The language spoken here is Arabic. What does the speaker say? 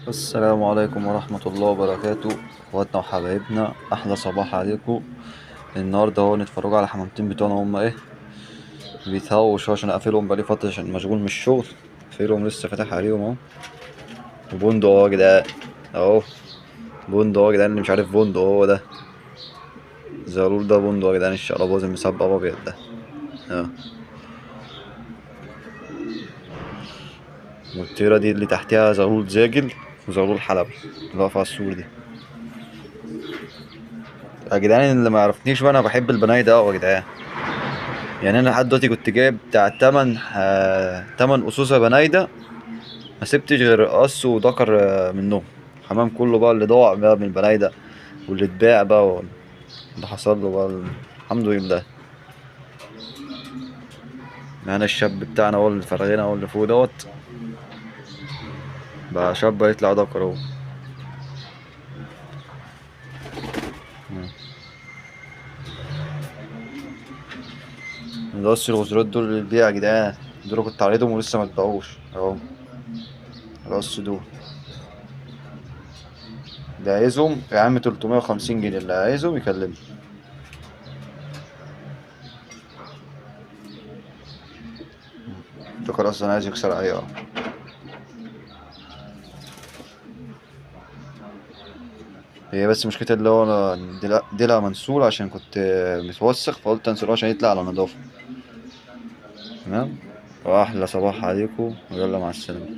السلام عليكم ورحمة الله وبركاته. اخواتنا وحبايبنا، احلى صباح عليكم. النهارده اهو نتفرجوا على الحمامتين بتوعنا، هما ايه بيتهووا شوية عشان اقفلهم بقالي فترة عشان مشغول من الشغل. اقفلهم لسه فاتح عليهم اهو. وبندق اهو يا جدعان اهو. بندق اهو يا جدعان، اللي مش عارف بندق هو ده. زغلول ده بندق يا جدعان، الشقلباظ المسبب ابيض ده اه. والطيرة دي اللي تحتها زغلول زاجل وزغلول حلبي اللي واقف على السور دي. يا جدعان اللي ما يعرفنيش بقى، انا بحب البناي ده أوي يا جدعان. يعني انا لحد دلوقتي كنت جايب بتاع تمن اسوسه بنايده، ما سبتش غير قص وذكر منهم. الحمام كله بقى اللي ضاع بقى من البنايده واللي اتباع بقى واللي حصل له بقى الحمد لله. معانا الشاب بتاعنا هو اللي فرغنا هو اللي فوق دوت. بقى شاب يطلع ذكر اهو. القص الغزرات دول للبيع يا جدعان. دول كنت عارضهم ولسه ما اتباعوش اهو. القص دول اللي عايزهم يا عم 350 جنيه، اللي عايزهم يكلمني. ذكر اصلا عايز يكسر عليه اه. هي بس مشكلتي اللي هو أنا ديلها منسول عشان كنت متوسخ، فقلت انسله عشان يطلع على نضافة. تمام. واحلى صباح عليكم ويلا مع السلامة.